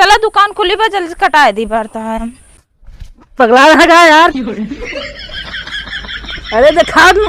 चला दुकान खुली बा, जल्दी कटा दी भरता है। पगला रहा है यार। अरे दिखा दो।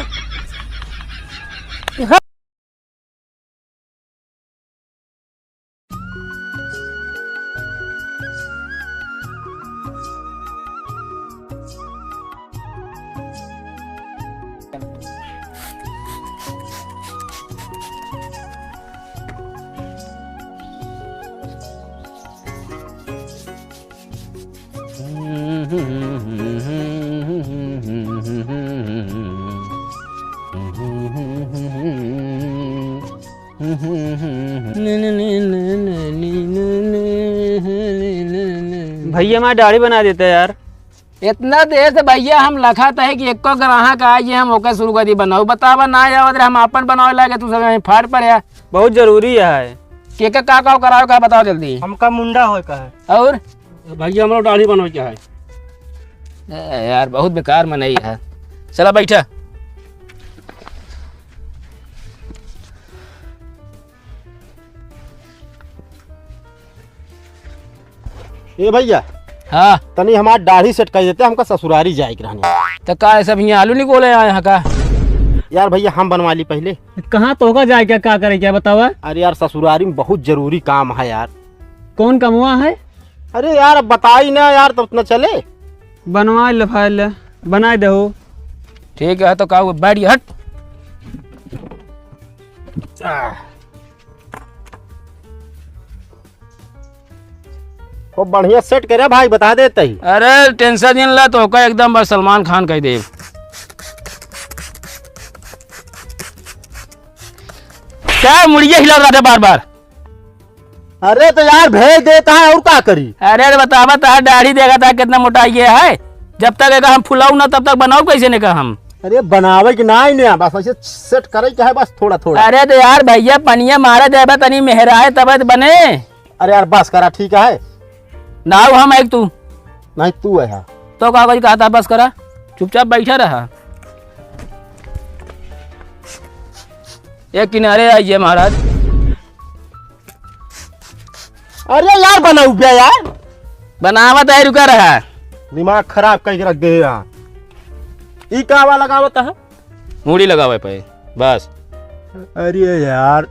भैया हमारी दाढ़ी बना देते यार। इतना देर से भैया हम लखाता है कि एको ग्राहक आए हम ओके शुरू कर दी बनाओ। बतावा ना आवत हम अपन बनावे लागे तू सब फाड़ पड़े। बहुत जरूरी है। के का कराओ का बताओ जल्दी। हमका मुंडा हो का है और भैया हमारा दाढ़ी बनवा क्या है। यार बहुत बेकार में नहीं है। चला बैठा। ए भैया हाँ तनी हमार दाढ़ी सेट कर देते, हमका ससुरारी जाए रहने। तो का सब यहाँ आलू निकोले आए यहाँ का। यार भैया हम बनवा ली पहले। कहाँ तो होगा जाए क्या करे क्या बतावा। अरे यार ससुरारी में बहुत जरूरी काम है यार। कौन कमवा है। अरे यार अब बताई ना यार तो उतना चले। बनवा ले फाइल बना दो। ठीक है तो का बैठ गया हट। खूब बढ़िया सेट करे भाई बता देते ही। अरे टेंशन नहीं ला तो का एकदम बस सलमान खान कह दे। क्या मुड़िया हिला रहा था बार बार। अरे तो यार भेज देता है और क्या करी। अरे बतावा था दाढ़ी देगा था कितना मोटा ये है। जब तक हम फुलाऊ ना तब तक बनाओ कैसे ने कहा हम। अरे बनावे की ना ही नहीं बस ऐसे सेट करे क्या है बस थोड़ा थोड़ा। अरे तो यार भैया पनिया मारा देवा तनी मेहरा है तब बने। अरे यार बस करा ठीक है ना हम एक तू नहीं तू है। हाँ तो कागज कहा था बस करा चुपचाप बैठा रहा। एक किनारे आइए महाराज। अरे यार बनाऊ गया यार। बनावत है रुका रहा। दिमाग खराब करके रख दे यार। ई कावा लगावत है मूड़ी लगावे पे बस। अरे यार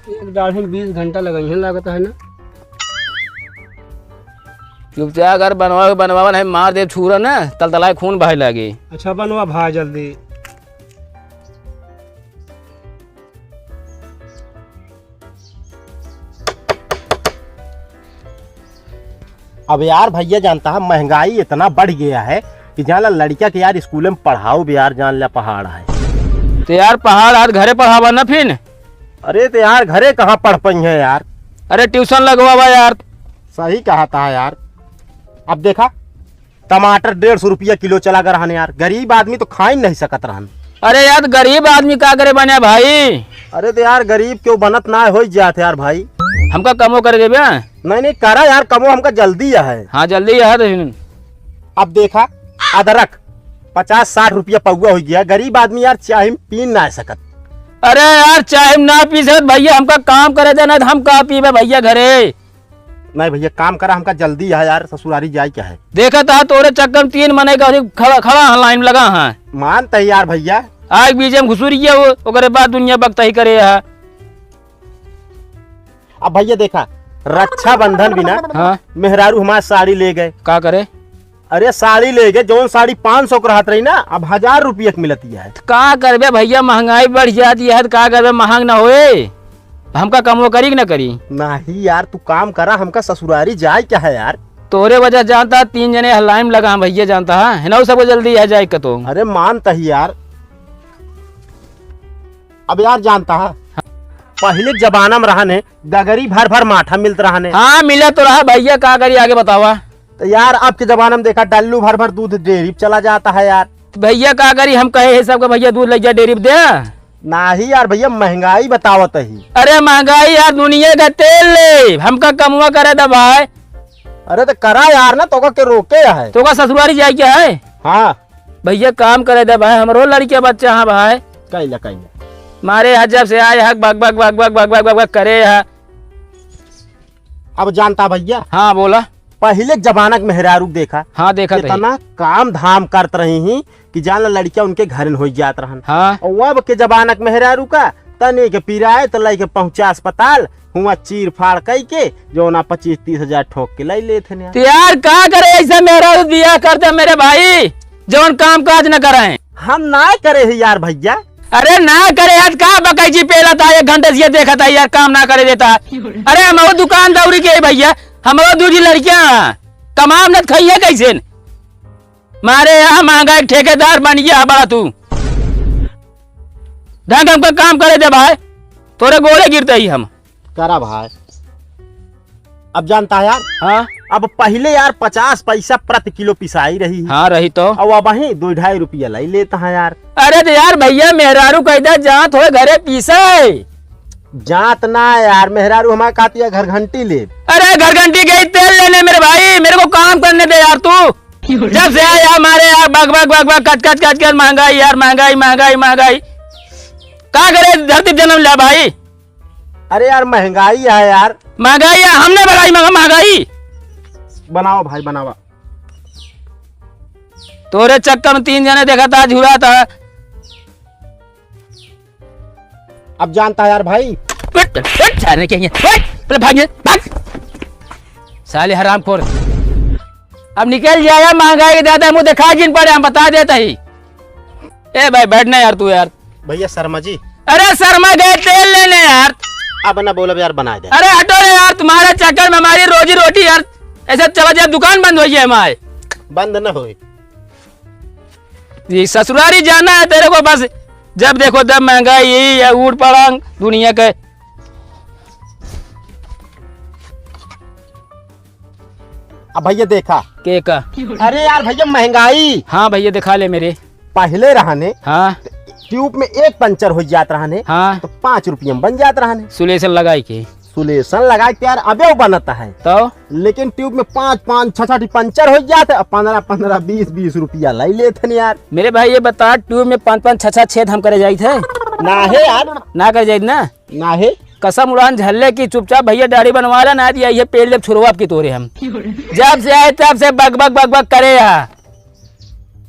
एक दाढ़ी में 20 घंटा लगता है ना। चुपचाप अगर बनवा है मार दे छूरा ना तलतलाए खून बहे लगे। अच्छा बनवा भा जल्दी। अब यार भैया जानता है महंगाई इतना बढ़ गया है कि जान ला लड़किया के यार स्कूल में पढ़ाओ भी यार जान ला पहाड़ है। तो यार पहाड़ आज घरे पढ़ावा ना फिर। अरे तो यार घरे कहाँ पढ़ पाई है यार। अरे ट्यूशन लगवावा यार। सही कहा था यार। अब देखा टमाटर 150 रुपया किलो चला कर रहने यार। गरीब आदमी तो खा ही नहीं सकत रहन। अरे यार गरीब आदमी का करे बने भाई। अरे तो यार गरीब क्यों बनत ना हो जाते यार भाई। हमका कमो कर देवे। नहीं करा यार कमो हमका जल्दी है। हाँ जल्दी है। अब देखा अदरक 50-60 रुपया पौवा हो गया। गरीब आदमी यार चाय पी ना सकत। अरे यार चाहे ना पी सकत भैया हमका काम करे देना हम का पीबे भैया घरे। नहीं भैया काम करा हमका जल्दी है यार ससुरारी जाए क्या है। देखा था तोरे चक्कर में 3 महीने का खड़ा लाइन लगा है। मान तैयार भैया आग बीच में घुसुरिया वो ओकरे बाद दुनिया बकता ही करे है। अब भैया देखा रक्षाबंधन बिना हाँ मेहरारू हमारे साड़ी ले गए। का करे। अरे साड़ी ले गए जो साड़ी 500 का रहत रही ना अब 1000 रुपया की मिलती है। का करबे भैया महंगाई बढ़ जाती है तो का करबे महंग ना होए। हमका कमो करी कि ना करी। नहीं यार तू काम करा हमका ससुरारी जाए क्या है यार। तोरे वजह जानता 3 जने लाइन लगा भैया जानता है ना सबको जल्दी है जाए का तो। अरे मानता ही यार। अब यार जानता है पहले जमाना में रहने गगरी भर भर माठा मिलता रहने। हाँ मिला तो रहा भैया का करी आगे बतावा। तो यार अब के जमाने में देखा डल्लू भर भर दूध डेयरी चला जाता है यार। तो भैया का करी हम कहे है सबका भैया दूध ले जा डेयरी दे। नहीं यार भैया महंगाई बतावत ही। अरे महंगाई यार दुनिया का तेल ले हमका कमुआ करे दा भाई। अरे तो करा यार ना तो के रोके है। तो का ससुरारी जाए क्या है। हाँ भैया काम करे दे भाई हमरो लड़के बच्चा। हाँ भाई कैला कैला मारे यहाँ जब से आए हक बक बक बक बक बक बक बक बक करे है। अब जानता भैया, हाँ बोला। पहले जमाना के मेहरारू देखा, हाँ देखा था। इतना काम धाम करत रही ही कि जान लड़किया उनके घर हो जात रहन। हाँ और अब के जमाना के मेहरारू का तने के पिराए तो लई के पहुंचा अस्पताल, हुआ चीर फाड़ कई के जो ना 25-30 हजार ठोक के लाई लेते हैं। तो यार क्या करे ऐसा मेरा दिया करते मेरे भाई जवन काम काज न कराए। हम ना करे है यार भैया। अरे ना करे यार, कहा बकाई जी पेला था 1 घंटे से ये देखा था यार, काम ना करे देता। अरे हमारो दुकान दौड़ी के भैया, हमारो दूसरी लड़कियां कमाम न खाइए कैसे। मारे यहाँ महंगा एक ठेकेदार बन गया बड़ा तू। ढंग हमका काम करे दे भाई, तोरे गोले गिरते ही हम। करा भाई। अब जानता है यार, हाँ अब पहले यार 50 पैसा प्रति किलो पिसाई रही है। हाँ रही तो। अब वही 2-2.5 रुपया लाई लेता है यार। अरे तो यार भैया मेहरारू कहता जहाँ थोड़े घरे पीसा है। जात ना यार, मेहरारू हमारे कहती है घर घंटी ले। अरे घर घंटी गई तेल लेने मेरे भाई, मेरे को काम करने दे यार तू। जब से आया हमारे यार बग बग बग बग कच कच कच कच महंगाई यार, महंगाई महंगाई महंगाई। क्या करे धरती जन्म लिया भाई। अरे यार महंगाई है यार। महंगाई है, हमने बढ़ाई महंगाई। बनाओ भाई बनावा। तोरे चक्कर में 3 जने देखा था, झुरा था। अब जानता है यार भाई, भाग साले हरामखोर। अब निकल जाएगा महंगाई के दादा मुँह दिखा जिन पड़े हम बता देता ही। ए भाई बैठना यार तू यार। भैया शर्मा जी। अरे शर्मा गए तेल लेने यार। अब ना बोला यार बना दे। अरे हटो रे यार, तुम्हारे चक्कर में हमारी रोजी रोटी यार ऐसे चला जाए, दुकान बंद हो जाए हमारे। बंद न हो, ससुरारी जाना है तेरे को बस। जब देखो तब महंगाई या ऊट पड़ांग दुनिया के। अब भैया देखा के का। अरे यार भैया महंगाई। हाँ भैया दिखा ले मेरे। पहले रहने हाँ ट्यूब में 1 पंचर हो जात रहने, हाँ तो 5 रुपये में बन जात रहने। सुलेशन लगाई के सुलेशन लगा के यार अबे बनता है तो। लेकिन ट्यूब में 5-5 6 पंचर हो जाते, 15-15 20-20 रुपया लाई लेते यार। मेरे भाई ये बता, ट्यूब में 5-5 6 छेद हम करे जाई थे ना है यार, ना करे जाई ना। ना है। कसम उड़ान झल्ले की, चुपचाप भैया दाढ़ी बनवा ला ना दिया, ये पेड़ जब छुड़वा की तोरे हम। जब से आए तब से बग बग बग बग करे यार।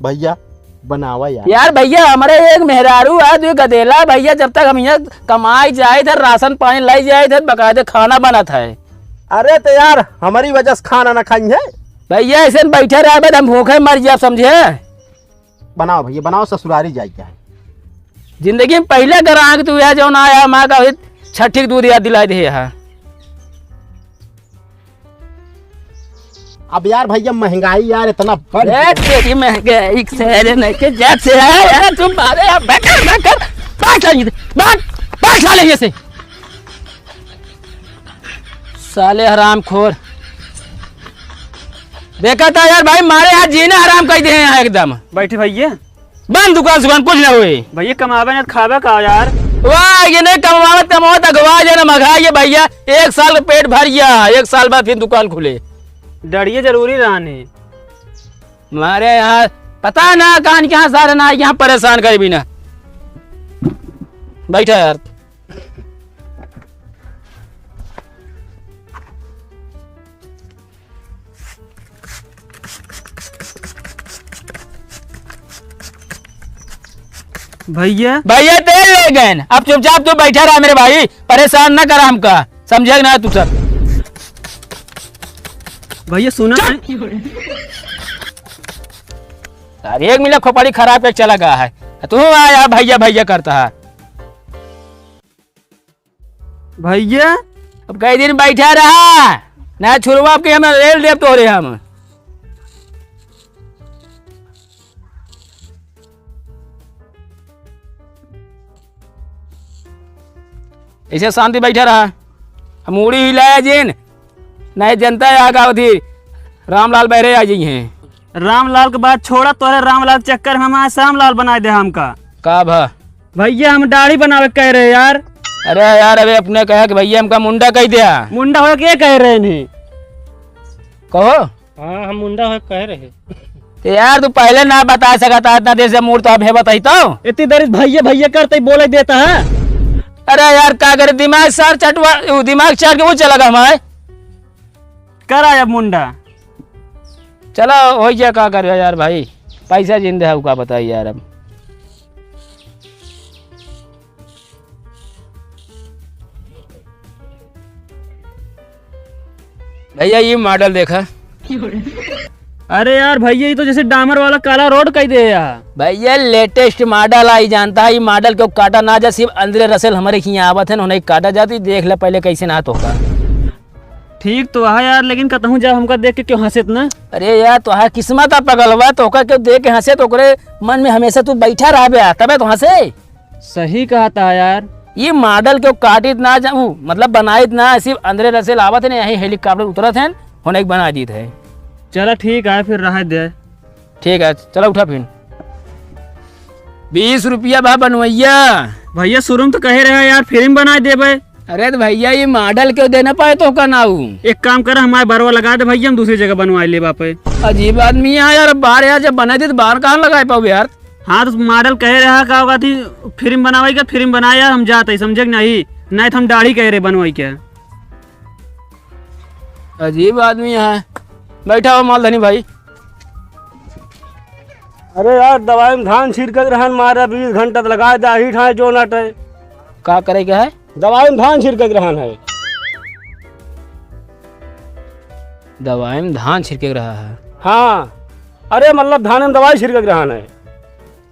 भैया बनावा यार। यार भैया हमारे एक मेहरारू है जो गदेला भैया, जब तक हम यहाँ कमाई जाए थे, राशन पानी लाई जाए थे, बकायदे खाना बना था। अरे तो यार हमारी वजह से खाना ना खाई है भैया, ऐसे बैठे रहे हम भूखे मर जाए, समझे। बनाओ भैया बनाओ, ससुरारी जाए क्या है। जिंदगी में पहले ग्राहक तू है जो ना आया, माँ का छठी दूध याद दिलाई दे यहाँ। अब यार भैया महंगाई यार इतना बढ़ तेरी महंगाई से नहीं के जब से आया यार तुम मारे यार, बैठकर बैठ साले से साले हरामखोर। देखा था यार भाई, मारे यहाँ जीने हराम कर दिए यहाँ एकदम। बैठे भैया। बंद दुकान सुकान कुछ ना हुई भैया कमावे ना खावे का यार। वाह ये नहीं कमावत कमावत अगवा जाना मगाइए भैया। 1 साल का पेट भर गया, 1 साल बाद फिर दुकान खुले। डरिए जरूरी रहने। हमारे यहाँ पता ना कान के यहाँ सारे ना यहाँ परेशान करे भी ना। बैठा यार। भैया भैया तेल ले गए, अब चुपचाप तू बैठा रहा मेरे भाई, परेशान ना कर हमका, समझे ना तू सब। भैया सुना अरे 1 मिनट खोपड़ी खराब पे चला गया है, तू आया भैया भैया करता है। भैया अब कई दिन बैठा रहा ना, छुड़वा के हम रेल देव तो रहे हम। ऐसे शांति बैठा रहा, हम मुड़ी हिलाया जिन नहीं जनता है आगा थी। रामलाल बहरे आ जाइए हैं। रामलाल के बाद छोड़ा तोरे रामलाल चक्कर में हमारे श्यामलाल बना दे हमका। का भा भैया हम दाढ़ी बनावे कह रहे यार। अरे यार अबे अपने कहा कि भैया हमका मुंडा कह दिया। मुंडा हो के कह रहे नहीं कहो। हाँ हम मुंडा हो कह रहे। तो यार तू पहले ना बता सका था, इतना देर से मूड तो अब है बताई तो। इतनी देर भैया भैया करते बोले देता है। अरे यार क्या करे, दिमाग सर चटवा, दिमाग चाट के वो चला हमारे। करा अब मुंडा। चलो हो गया, क्या कर यार भाई, पैसा जिंदा है क्या बताइए यार। अब भैया ये मॉडल देखा। अरे यार भैया ये तो जैसे डामर वाला काला रोड कह दे यार। भैया लेटेस्ट मॉडल आई, जानता है ये मॉडल को काटा ना जा, सिर्फ अंदर रसल हमारे यहाँ आवत है ना, उन्हें काटा जाती। देख ले पहले कैसे ना होगा। ठीक तो है यार, लेकिन कहूँ जब हमका देख के क्यों हंसे इतना। अरे यार तो हाँ किस्मत आ पगलवा, तो क्यों देख के हंसे, तो मन में हमेशा तू बैठा रहा बे, तबे तो हंसे। सही कहा था यार। ये मॉडल क्यों काटित ना जाऊ, मतलब बनाइत ना, सिर्फ अंदर रसल आवत है ना, यही हेलीकॉप्टर उतरत है होने बना दी है। चलो ठीक है फिर रह दे। ठीक है चलो उठा फिर। 20 रुपया बा बनवैया। भैया शुरू में तो कहे रहे यार फिल्म बना दे भाई। अरे तो भैया ये मॉडल क्यों देना पाए तो का ना हूँ। एक काम कर हमारे बरवा लगा दे भैया, हम दूसरी जगह बनवा ले बापे। अजीब आदमी है यार, बाहर यार जब बना दी तो बाहर कहाँ लगाए पाओ यार। हाँ तो मॉडल कह रहा का होगा थी फिल्म बनावाई का, फिल्म बनाया हम जाते समझे नहीं, नहीं तो हम दाढ़ी कह रहे बनवाई क्या। अजीब आदमी है। बैठा हो मालधनी भाई। अरे यार दवाई में धान छिड़क रहन मारा 20 घंटा तो लगा दाही ठाए जो नट है। क्या करे क्या है? दवाई में धान छिड़क रहन है। दवाई में धान छिड़के रहा है। हाँ अरे मतलब धान में दवाई छिड़क रहन है।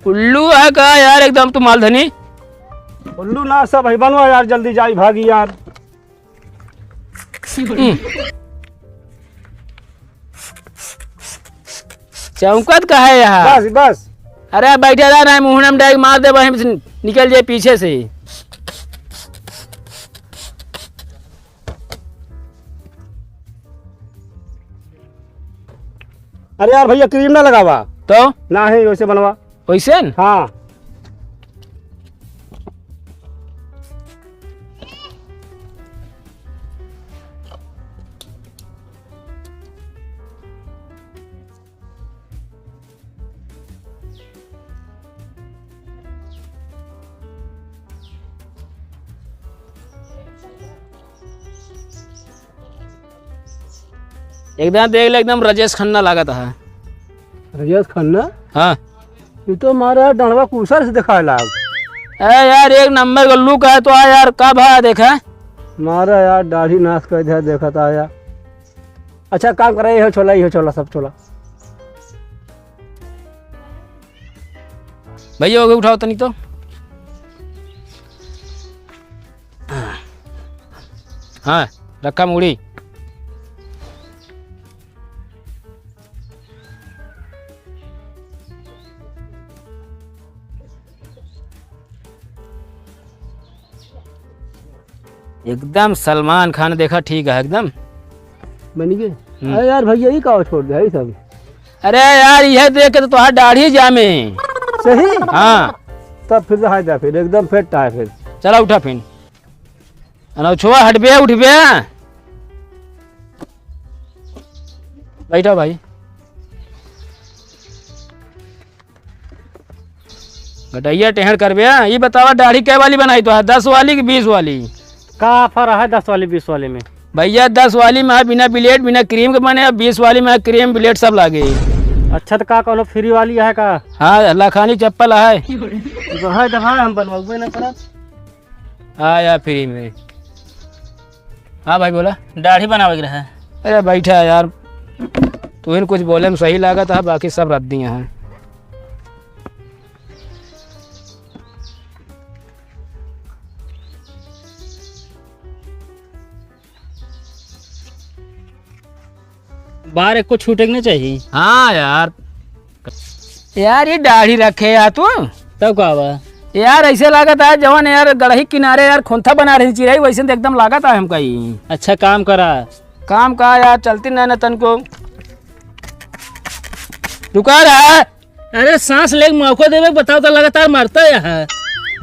उल्लू है का यार एकदम तू मालधनी। उल्लू ना सब है, बनवा यार जल्दी जाई भागी यार। चौकत का है यहाँ। बस बस। अरे बैठे रहा ना, मुंह में डायरेक्ट मार दे, वहीं से निकल जाए पीछे से। अरे यार भैया क्रीम ना लगावा तो ना है वैसे बनवा। वैसे न? हाँ एकदम देख ले, एकदम राजेश खन्ना लागत है। राजेश खन्ना। हाँ ये तो हमारा डंडवा कुसर से दिखा लाग। अरे यार एक नंबर का लुक है तो यार का भाई देखा। मारा यार दाढ़ी नाश कर दिया देखा था यार। अच्छा काम करे ये छोला सब छोला। भैया हो गए, उठाओ तनी तो। हाँ रखा मुड़ी। एकदम सलमान खान देखा, ठीक है एकदम बन गए। अरे यार भैया ये का छोड़ दिया ये सब। अरे यार यह देख के तो तुम्हारा दाढ़ी जामे। सही। हाँ तब फिर रहा था फिर एकदम फिट है फिर। चला उठा फिर। अनोछुआ हट बे, उठ बे। बैठो भाई। घटैया टेहर कर बे। ये बतावा दाढ़ी कै वाली बनाई तो है, 10 वाली कि 20 वाली? का ऑफर है 10 वाली 20 वाली में? भैया 10 वाली में है बिना ब्लेड बिना क्रीम के बने, 20 वाली में है क्रीम ब्लेड सब लागे। अच्छा तो का कौनो फ्री वाली है का? हाँ लखानी चप्पल है। तो है दफा हम बनवाबे ना करत। हाँ यार फ्री में। हाँ भाई बोला। दाढ़ी बनावे रहा। अरे बैठा यार, तू इन कुछ बोले में सही लागत है, बाकी सब रद्द दिए हैं। बाहर एक को छूटे नहीं चाहिए। हाँ यार ये दाढ़ी रखे यार तू। तब का हुआ यार ऐसे लागत है जवान यार गढ़ही किनारे यार खोंथा बना रही चिराई, वैसे तो एकदम लागत है हमका ही। अच्छा काम करा। काम का यार चलती ना तन को रुका रहा। अरे सांस ले मौका देवे बताओ तो लगातार मरता है यहाँ।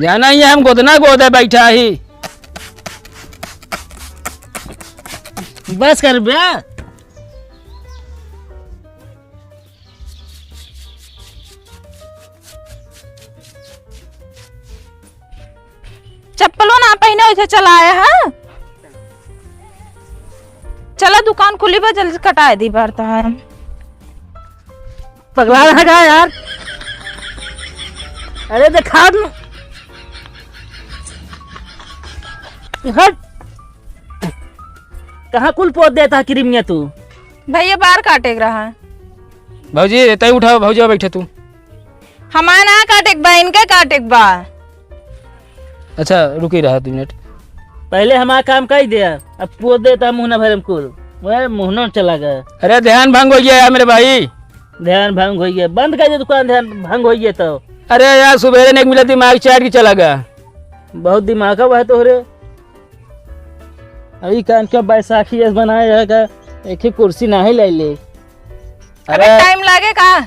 जाना ही है, हम गोदना गोदे बैठा ही। बस कर बे। चप्पलों ना पहने वैसे चलाए हाँ। चला दुकान खुली बा जल्दी कटाए दी पड़ता है। पगला रहा का यार। अरे देखा तू हट। कहाँ कुल पोत देता क्रीमिया तू। भैया बाहर काटे रहा है। भौजी तय उठाओ, भौजी बैठे तू। हमारा ना काटे बा, इनके काटे बा। अच्छा रुकी रहा 2 मिनट। पहले हमारा काम कर दिया, अब पोत देता मुहना भरम कुल। वह मुहना चला गया। अरे ध्यान भंग हो गया यार मेरे भाई। ध्यान भंग हो गया, बंद कर दे दुकान। ध्यान भंग हो गया तो अरे यार सुबह ने एक मिला दिमाग चाट के चला गया। बहुत दिमाग का वह तो हो रहे। अभी कान का बैसाखी जैसे बनाया जाएगा, एक ही कुर्सी ना ही ले ले। अरे टाइम लगेगा।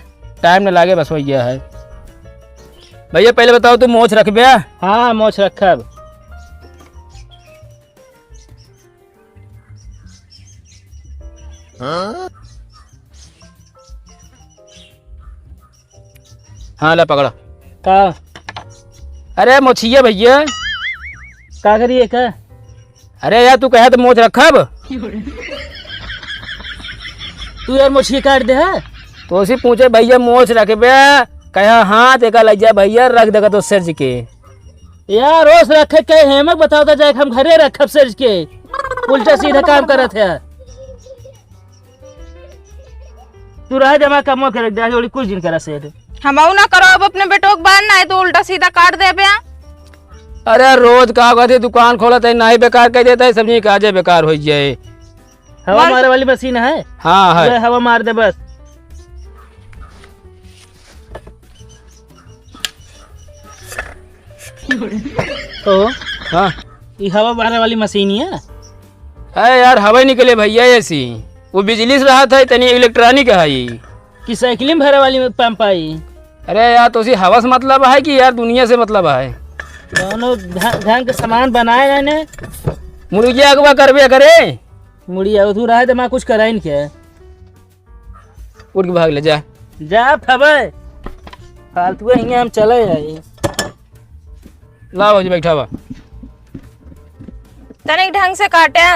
टाइम न लागे बस हो गया है। भैया पहले बताओ तू मोछ रख बे। हाँ मोछ रखा। हाँ ला पकड़ा। का अरे मोछिया भैया। का करिए का। अरे यार तू कहे तो मोछ रखब। तू यार मोछिए काट दे है। तो उसी पूछे भैया मोछ रखबे, कहा हाँ तेका लग जा भैया रख देगा तो सर्ज के। यार रोज रखे के हेमक बताओ तो जाए हम घरे रखब सर्ज के। उल्टा सीधा काम करत है। तू रह जमा कमो कर दे जोड़ी कुछ दिन करा से। हम ना करो अब अपने बेटो को बांधना है तो उल्टा सीधा काट दे बे। अरे रोज का कहते दुकान खोला था ना ही बेकार कह देता है, समझी काजे बेकार हो जाए। हवा मारे वाली मशीन है। हाँ है। हवा मार दे बस। तो हाँ ये हवा मारने वाली मशीन ही है। अरे यार हवा निकले भैया ऐसी। वो बिजली से रहा था तनी इलेक्ट्रॉनिक है ये। कि साइकिल में भरे वाली पंप आई। अरे यार तो उसी हवा से मतलब है कि यार दुनिया से मतलब है। दोनों ढंग के सामान बनाए जाने। मुर्गिया अगवा करबे करे। मुड़िया तू रहा दिमाग कुछ करा नहीं क्या। उठ के भाग ले जा। जा फबे फालतू हिंगे हम चले जाए। ला भौजी बैठा हुआ। तनिक ढंग से काटे।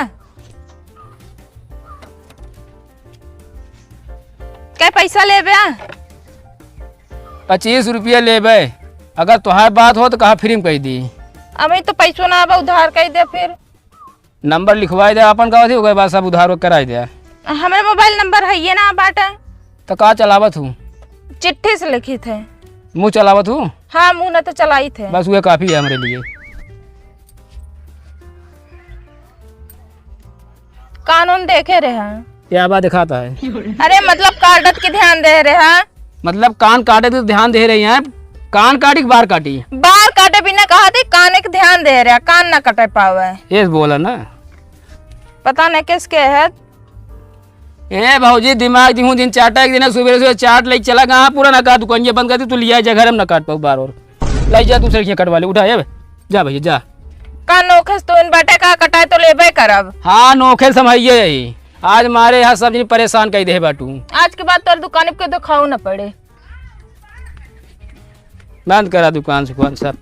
क्या पैसा ले बे। 25 रुपया ले बे। अगर तुम्हारी बात हो तो कहा फ्री में कह दी। अभी तो पैसों ना बा उधार कर दे। फिर नंबर लिखवाई दे अपन कहा थी हो गए बात सब उधार कराई दे। हमारे मोबाइल नंबर है ये ना बाटा। तो कहा चलावत हूँ। चिट्ठी से लिखी थे। मुँह चलावत हूँ। हाँ मुँह न तो चलाई थे। बस वह काफी है हमारे लिए। कानून देखे रहे हैं। क्या बात दिखाता है। अरे मतलब काटत की ध्यान दे रहे हैं। मतलब कान काटे तो ध्यान दे रही हैं। कान काटी बार काटी। बाल काटे बिना कहा थी कान के ध्यान दे रहे हैं, कान ना कटे पावे। ये बोला ना। पता नहीं किसके है। ए भौजी दिमाग दिहूँ दिन चाटा एक दिन सुबह सुबह चाट ले चला कहाँ पूरा ना काट दुकान बंद करती तू लिया जा घर हम ना काट पाऊ बार और लाई जा दूसरे कटवा ले। उठा जा भैया जा। का नोखस तो इन बेटे का कटाए तो लेबे करब। हाँ नोखे समझिए यही। आज मारे यहाँ सब परेशान कर दे बाटू। आज के बाद तोर दुकान पे तो खाऊ न पड़े। बंद करा दुकान से सब।